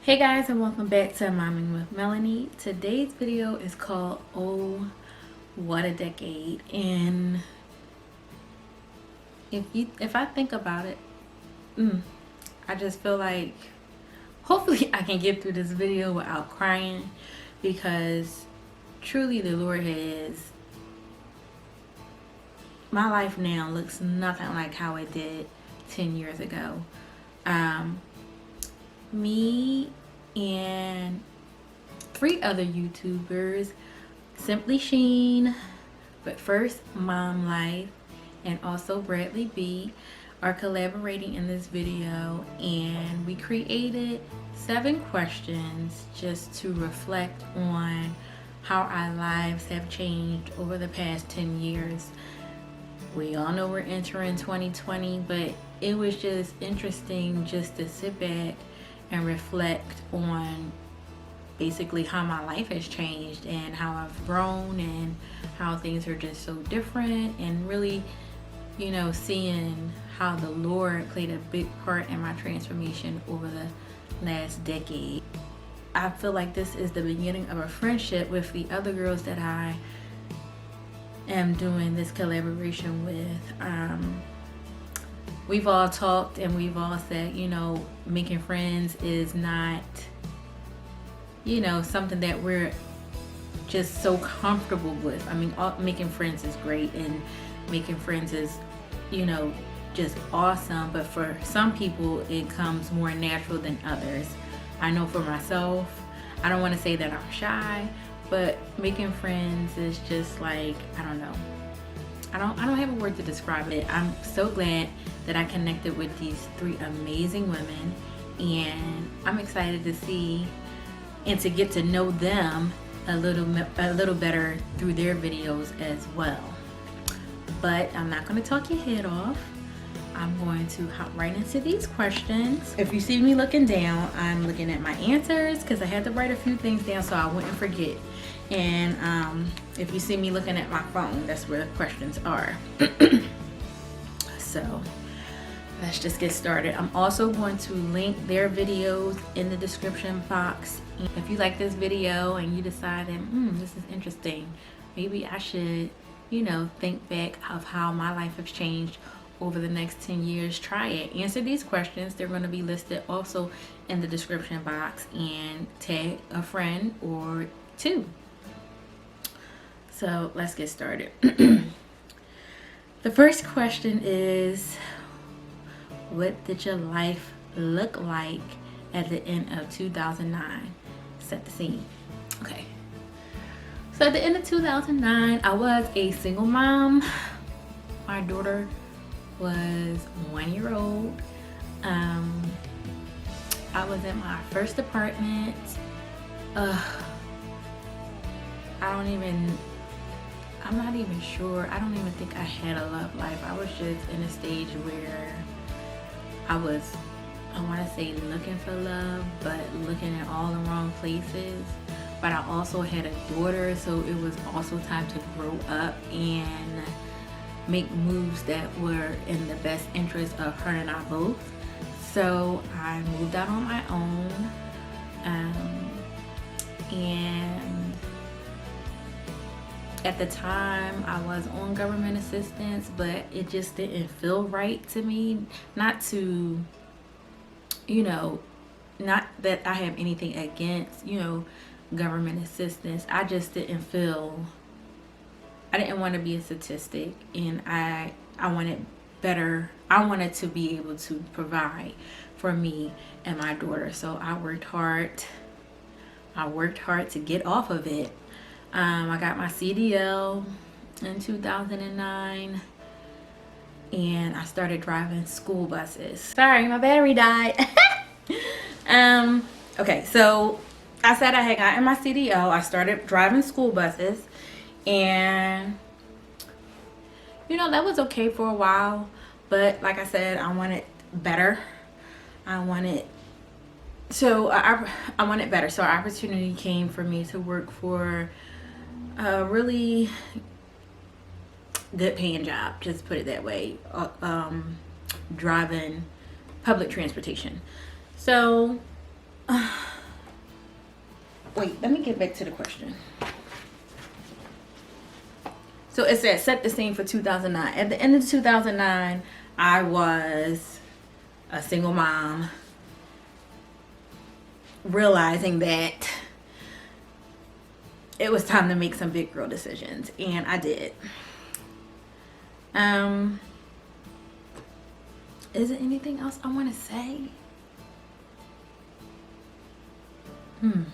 Hey guys, and welcome back to Momming with Melanie. Today's video is called Oh What a Decade. And if I think about it, I just feel like hopefully I can get through this video without crying, because truly the Lord has, my life now looks nothing like how it did 10 years ago. Me and 3 other YouTubers, Simply Sheen, But First Mom Life, and also Bradley B, are collaborating in this video, and we created 7 questions just to reflect on how our lives have changed over the past 10 years. We all know we're entering 2020, but it was just interesting just to sit back and reflect on basically how my life has changed and how I've grown and how things are just so different, and really, seeing how the Lord played a big part in my transformation over the last decade. I feel like this is the beginning of a friendship with the other girls that I am doing this collaboration with. We've all talked and we've all said, making friends is not, something that we're just so comfortable with. I mean, making friends is great, and making friends is, just awesome. But for some people, it comes more natural than others. I know for myself, I don't want to say that I'm shy, but making friends is just like, I don't know. I don't have a word to describe it. I'm so glad that I connected with these 3 amazing women, and I'm excited to see and to get to know them a little better through their videos as well. But I'm not going to talk your head off. I'm going to hop right into these questions. If you see me looking down, I'm looking at my answers because I had to write a few things down so I wouldn't forget. And if you see me looking at my phone, that's where the questions are. So let's just get started. I'm also going to link their videos in the description box. If you like this video and you decided, this is interesting, maybe I should, think back of how my life has changed over the next 10 years, try it. Answer these questions. They're going to be listed also in the description box, and tag a friend or 2. So let's get started. The first question is, what did your life look like at the end of 2009? Set the scene. Okay. So at the end of 2009, I was a single mom. My daughter was 1 year old. I was in my first apartment. I'm not even sure. I don't even think I had a love life. I was just in a stage where I want to say looking for love, but looking in all the wrong places. But I also had a daughter, so it was also time to grow up and make moves that were in the best interest of her and I both. So I moved out on my own, and at the time I was on government assistance, but it just didn't feel right to me. Not that I have anything against, government assistance. I just didn't feel, I didn't want to be a statistic, and I wanted better. I wanted to be able to provide for me and my daughter. So I worked hard to get off of it. I got my CDL in 2009, and I started driving school buses. Sorry, my battery died. Okay, so I said I had gotten my CDL. I started driving school buses, and that was okay for a while, but like I said, I wanted better. I wanted better. So an opportunity came for me to work for a really good paying job, just put it that way, driving public transportation. So wait, let me get back to the question. So it said set the scene for 2009. At the end of 2009, I was a single mom, realizing that it was time to make some big girl decisions, and I did. Is there anything else I want to say? Well,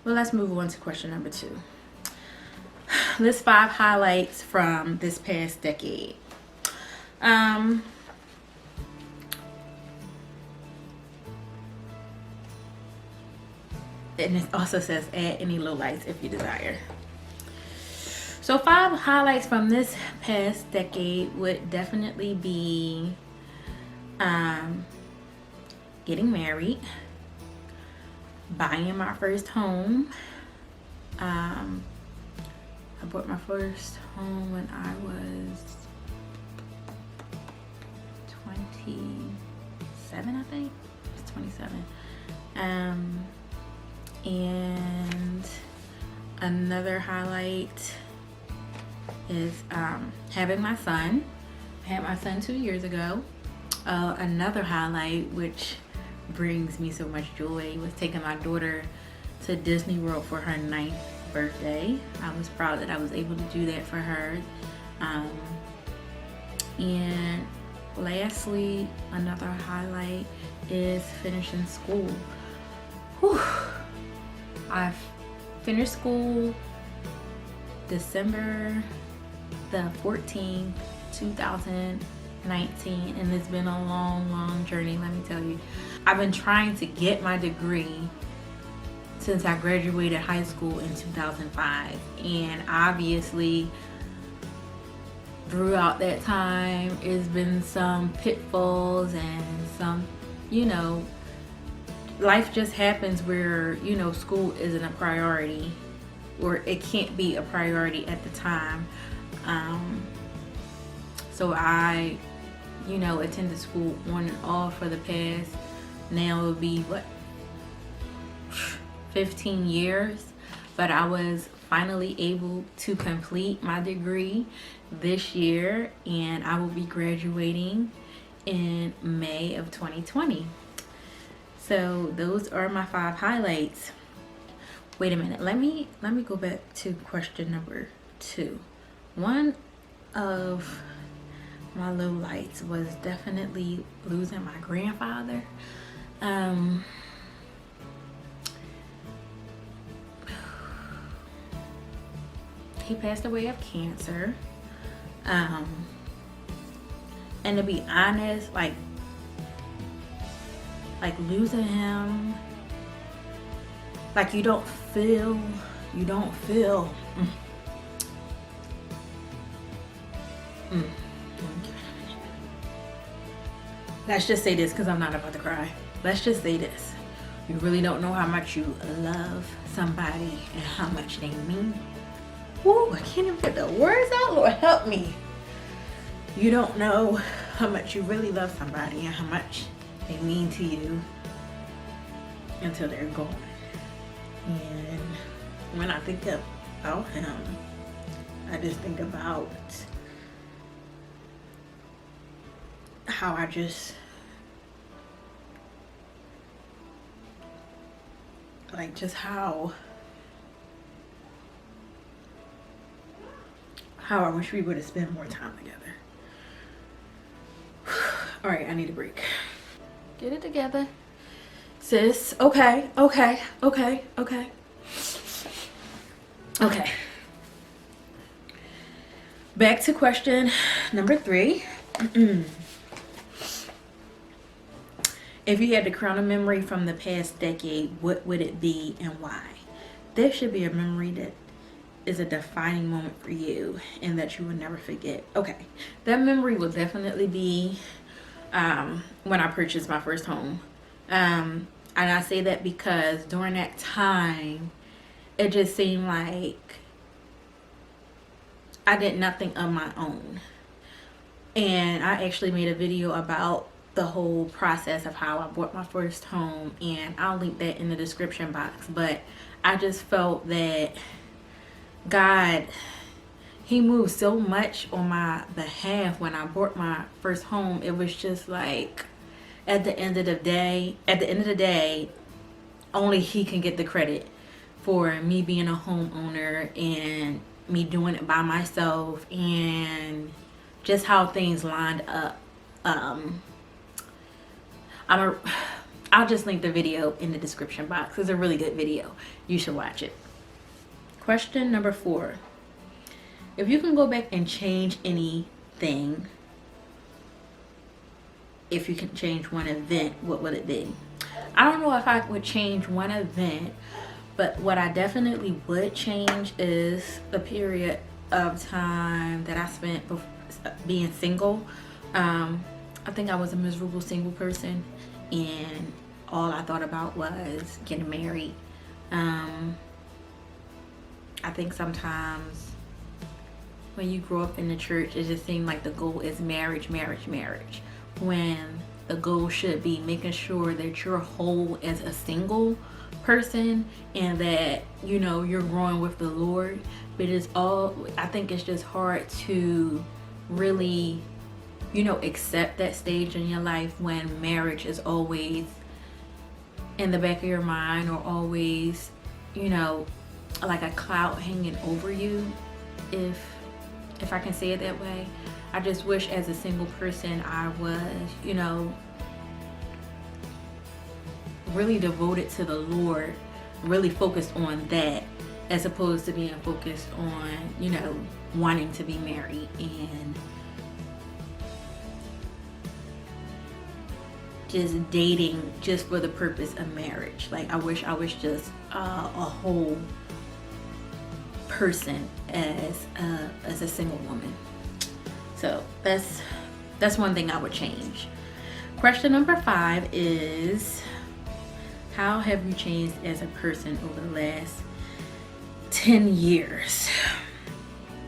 let's move on to question number 2. List 5 highlights from this past decade. And it also says add any lowlights if you desire. So 5 highlights from this past decade would definitely be getting married, buying my first home. I bought my first home when I was 27, I think. I was 27. And another highlight is having my son. I had my son 2 years ago. Another highlight, which brings me so much joy, was taking my daughter to Disney World for her 9th birthday. I was proud that I was able to do that for her. And lastly, another highlight is finishing school. Whew. I've finished school December the 14th, 2019, and it's been a long journey, let me tell you. I've been trying to get my degree since I graduated high school in 2005, and obviously throughout that time it's been some pitfalls and some, life just happens where, school isn't a priority, or it can't be a priority at the time. So I, attended school on and off for the past, now it would be 15 years, but I was finally able to complete my degree this year, and I will be graduating in May of 2020. So those are my 5 highlights. Wait a minute, let me go back to question number 2. One of my lowlights was definitely losing my grandfather. He passed away of cancer. And to be honest, like losing him, like you don't feel. Let's just say this, because I'm not about to cry. Let's just say this. You really don't know how much you love somebody and how much they mean. Woo, I can't even get the words out. Lord, help me. You don't know how much you really love somebody and how much they mean to you until they're gone. And when I think about him, I just think about how I just how I wish we would have spent more time together. All right, I need a break. Get it together, sis. Okay. Back to question number 3. If you had to crown a memory from the past decade, what would it be and why? There should be a memory that is a defining moment for you and that you will never forget. Okay, that memory will definitely be when I purchased my first home. And I say that because during that time, it just seemed like I did nothing of my own. And I actually made a video about the whole process of how I bought my first home, and I'll link that in the description box. But I just felt that God, he moved so much on my behalf when I bought my first home. It was just like, at the end of the day, only he can get the credit for me being a homeowner and me doing it by myself, and just how things lined up. I'll just link the video in the description box. It's a really good video. You should watch it. Question number 4. If you can go back and change anything, if you can change one event, what would it be? I don't know if I would change one event, but what I definitely would change is the period of time that I spent being single. I think I was a miserable single person, and all I thought about was getting married. I think sometimes when you grow up in the church, it just seems like the goal is marriage, when the goal should be making sure that you're whole as a single person, and that you're growing with the Lord. But I think it's just hard to really accept that stage in your life when marriage is always in the back of your mind, or always like a cloud hanging over you, if I can say it that way. I just wish as a single person I was really devoted to the Lord, really focused on that, as opposed to being focused on wanting to be married and just dating just for the purpose of marriage. Like I wish I was just a whole person as a single woman. So that's one thing I would change. Question number 5 is, how have you changed as a person over the last 10 years?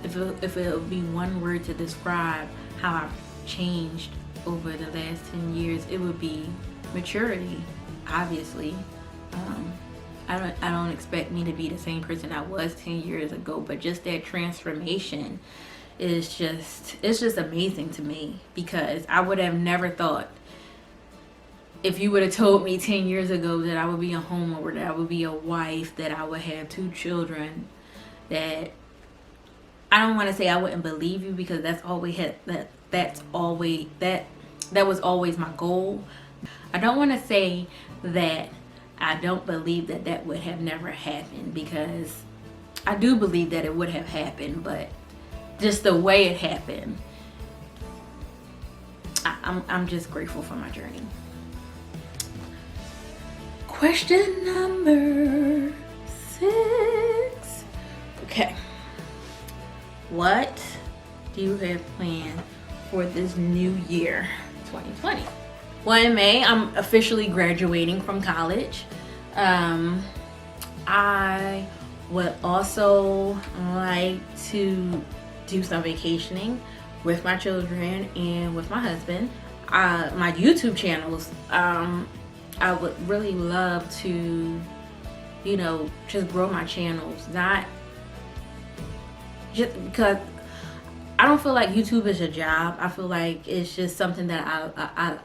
If it would be one word to describe how I've changed over the last 10 years, it would be maturity, obviously. I don't expect me to be the same person I was 10 years ago, but just that transformation is just amazing to me, because I would have never thought, if you would have told me 10 years ago that I would be a homeowner, that I would be a wife, that I would have 2 children, that I don't want to say I wouldn't believe you, because that was always my goal. I don't want to say that I don't believe that would have never happened, because I do believe that it would have happened, but just the way it happened, I'm just grateful for my journey. Question number 6. Okay. What do you have planned for this new year, 2020? Well, in May, I'm officially graduating from college. I would also like to do some vacationing with my children and with my husband. My YouTube channels, I would really love to, just grow my channels. Not just because I don't feel like YouTube is a job. I feel like it's just something that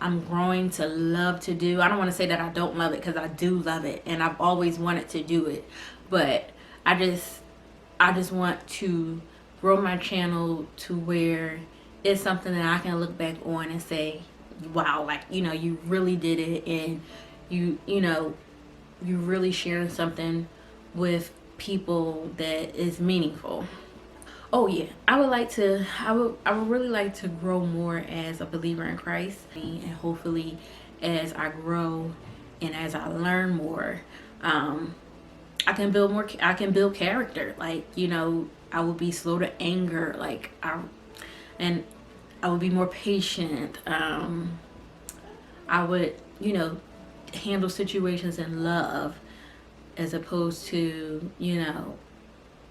I'm growing to love to do. I don't want to say that I don't love it, because I do love it, and I've always wanted to do it. But I just want to grow my channel to where it's something that I can look back on and say, wow, like, you really did it, and you really sharing something with people that is meaningful. Oh yeah, I would really like to grow more as a believer in Christ, and hopefully as I grow and as I learn more, I can build character. Like, I will be slow to anger, like I will be more patient. I would, handle situations in love, as opposed to,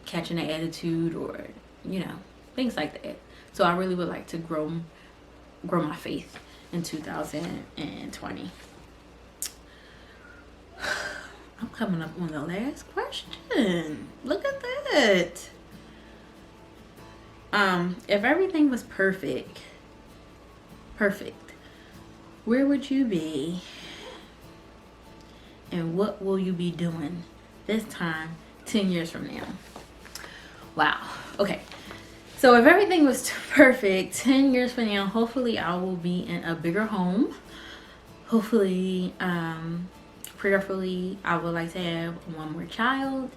catching an attitude, or things like that. So I really would like to grow my faith in 2020. I'm coming up on the last question. Look at that. If everything was perfect, where would you be? And what will you be doing this time 10 years from now? Wow. Okay. So if everything was perfect 10 years from now, hopefully I will be in a bigger home. Hopefully, prayerfully, I would like to have one more child.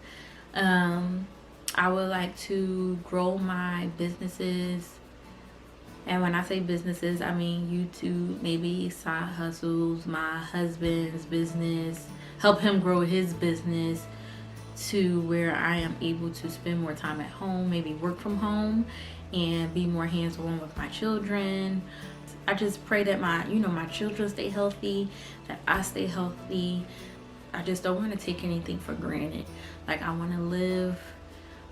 I would like to grow my businesses. And when I say businesses, I mean YouTube, maybe side hustles, my husband's business, help him grow his business to where I am able to spend more time at home, maybe work from home and be more hands-on with my children. I just pray that my children stay healthy, that I stay healthy. I just don't want to take anything for granted. Like, I want to live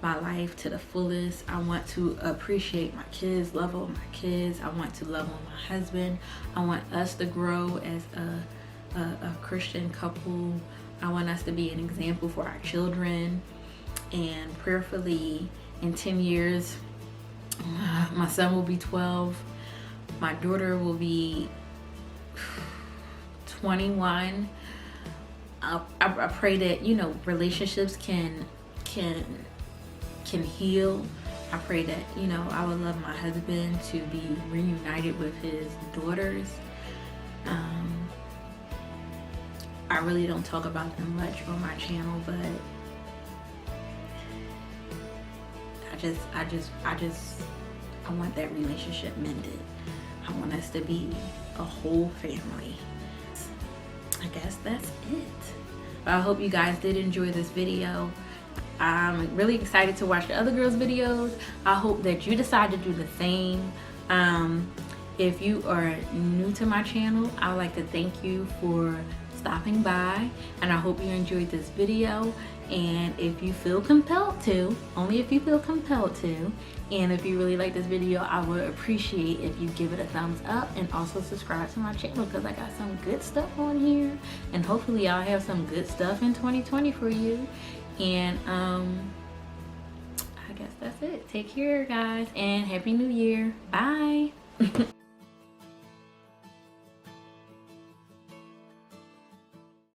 my life to the fullest. I want to appreciate my kids, love on my kids. I want to love on my husband. I want us to grow as a Christian couple. I want us to be an example for our children. And prayerfully, in 10 years, my son will be 12. My daughter will be 21. I pray that, relationships can heal. I pray that, I would love my husband to be reunited with his daughters. I really don't talk about them much on my channel, but I want that relationship mended. I want us to be a whole family. I guess that's it. But I hope you guys did enjoy this video. I'm really excited to watch the other girls' videos. I hope that you decide to do the same. If you are new to my channel, I would like to thank you for stopping by, and I hope you enjoyed this video. And if you feel compelled to, only if you feel compelled to, and if you really like this video, I would appreciate if you give it a thumbs up and also subscribe to my channel, because I got some good stuff on here, and hopefully I'll have some good stuff in 2020 for you. And I guess that's it. Take care, guys, and Happy New Year. Bye.